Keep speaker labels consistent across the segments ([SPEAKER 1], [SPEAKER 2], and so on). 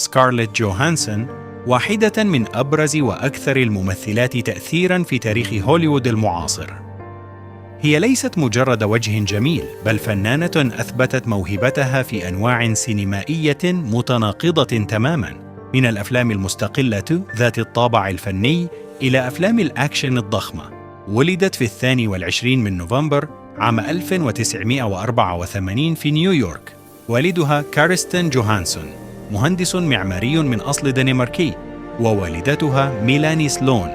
[SPEAKER 1] سكارليت جوهانسون واحدة من أبرز وأكثر الممثلات تأثيراً في تاريخ هوليوود المعاصر. هي ليست مجرد وجه جميل، بل فنانة أثبتت موهبتها في أنواع سينمائية متناقضة تماماً، من الأفلام المستقلة ذات الطابع الفني إلى أفلام الأكشن الضخمة. ولدت في 22 من نوفمبر عام 1984 في نيويورك. والدها كارستن جوهانسون مهندس معماري من أصل دنماركي، ووالدتها ميلاني سلون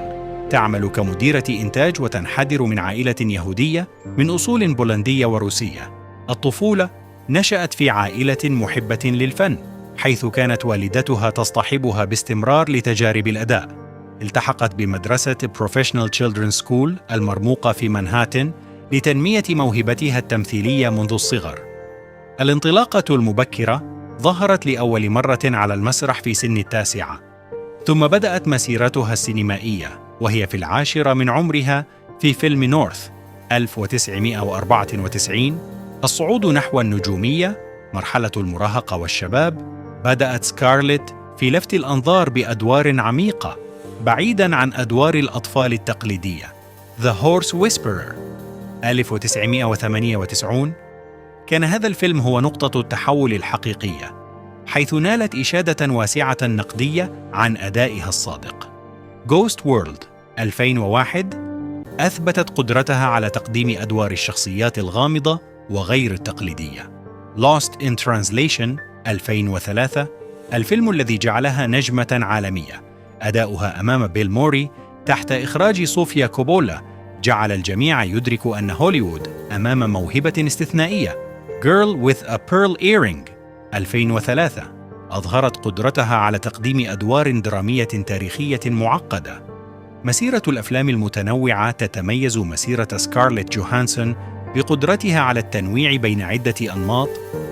[SPEAKER 1] تعمل كمديرة إنتاج وتنحدر من عائلة يهودية من أصول بولندية وروسية. الطفولة نشأت في عائلة محبة للفن، حيث كانت والدتها تصطحبها باستمرار لتجارب الأداء. التحقت بمدرسة Professional Children's School المرموقة في مانهاتن لتنمية موهبتها التمثيلية منذ الصغر. الانطلاقة المبكرة ظهرت لأول مرة على المسرح في سن 9، ثم بدأت مسيرتها السينمائية وهي في 10 من عمرها في فيلم نورث 1994. الصعود نحو النجومية، مرحلة المراهقة والشباب، بدأت سكارليت في لفت الأنظار بأدوار عميقة بعيداً عن أدوار الأطفال التقليدية. The Horse Whisperer 1998 كان هذا الفيلم هو نقطة التحول الحقيقية، حيث نالت إشادة واسعة نقدية عن أدائها الصادق. Ghost World 2001 أثبتت قدرتها على تقديم أدوار الشخصيات الغامضة وغير التقليدية. Lost in Translation 2003 الفيلم الذي جعلها نجمة عالمية. أداؤها أمام بيل موري تحت إخراج صوفيا كوبولا جعل الجميع يدرك أن هوليوود أمام موهبة استثنائية. Girl with a Pearl Earring 2003 أظهرت قدرتها على تقديم أدوار درامية تاريخية معقدة. مسيرة الأفلام المتنوعة تتميز مسيرة سكارليت جوهانسون بقدرتها على التنويع بين عدة أنماط: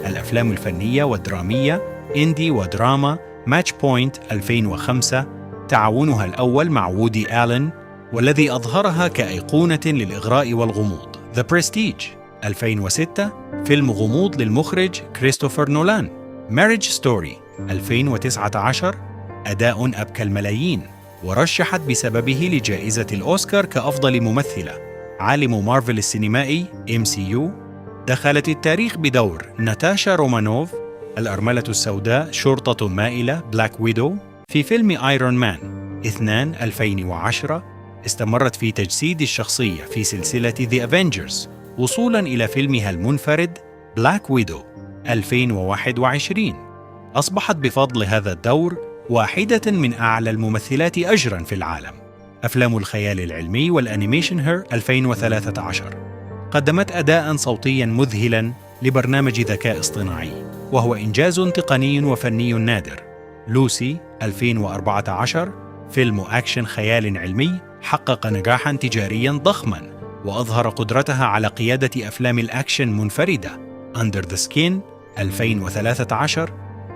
[SPEAKER 1] الأفلام الفنية والدرامية، إندي ودراما. ماتش بوينت 2005 تعاونها الأول مع وودي آلن والذي أظهرها كأيقونة للإغراء والغموض. The Prestige 2006 فيلم غموض للمخرج كريستوفر نولان. Marriage Story 2019 أداء أبكى الملايين، ورشحت بسببه لجائزة الأوسكار كأفضل ممثلة. عالم مارفل السينمائي MCU دخلت التاريخ بدور ناتاشا رومانوف، الأرملة السوداء شرطة مائلة بلاك ويدو، في فيلم آيرون مان 2 2010. استمرت في تجسيد الشخصية في سلسلة The Avengers وصولاً إلى فيلمها المنفرد بلاك ويدو 2021. أصبحت بفضل هذا الدور واحدة من أعلى الممثلات أجراً في العالم. أفلام الخيال العلمي والأنيميشن هير 2013 قدمت أداءً صوتياً مذهلاً لبرنامج ذكاء اصطناعي، وهو إنجاز تقني وفني نادر. لوسي 2014 فيلم أكشن خيال علمي حقق نجاحاً تجارياً ضخماً، وأظهر قدرتها على قيادة أفلام الأكشن منفردة. Under the Skin 2013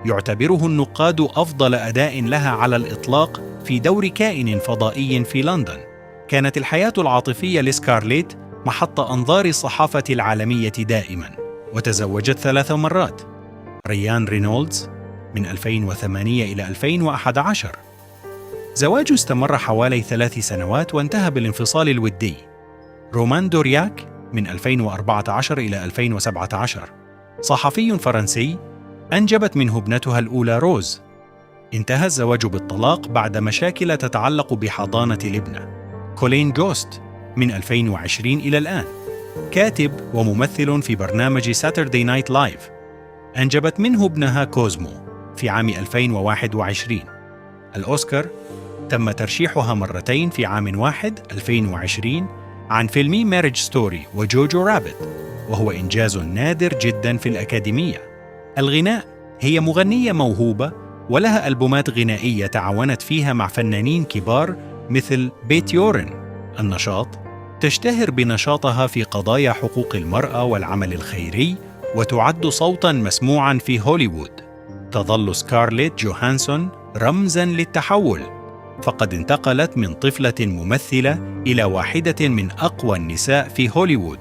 [SPEAKER 1] يعتبره النقاد أفضل أداء لها على الإطلاق في دور كائن فضائي في لندن. كانت الحياة العاطفية لسكارليت محط أنظار الصحافة العالمية دائماً، وتزوجت 3 مرات. ريان رينولدز من 2008 إلى 2011. زواجه استمر حوالي 3 سنوات وانتهى بالانفصال الودي. رومان دورياك من 2014 إلى 2017 صحفي فرنسي، أنجبت منه ابنتها الأولى روز. انتهى الزواج بالطلاق بعد مشاكل تتعلق بحضانة الابنة. كولين جوست من 2020 إلى الآن كاتب وممثل في برنامج ساتردي نايت لايف. أنجبت منه ابنها كوزمو في عام 2021. الأوسكار تم ترشيحها مرتين في عام واحد 2020 عن فيلم ماريج ستوري وجوجو رابت، وهو إنجاز نادر جداً في الأكاديمية. الغناء، هي مغنية موهوبة ولها ألبومات غنائية تعاونت فيها مع فنانين كبار مثل بيت يورن. النشاط، تشتهر بنشاطها في قضايا حقوق المرأة والعمل الخيري، وتعد صوتاً مسموعاً في هوليوود. تظل سكارليت جوهانسون رمزاً للتحول، فقد انتقلت من طفلة ممثلة إلى واحدة من أقوى النساء في هوليوود،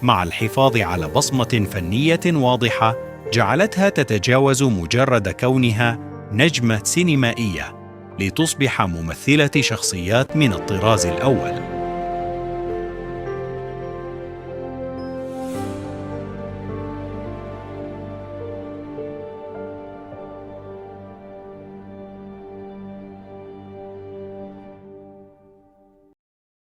[SPEAKER 1] مع الحفاظ على بصمة فنية واضحة جعلتها تتجاوز مجرد كونها نجمة سينمائية لتصبح ممثلة شخصيات من الطراز الأول.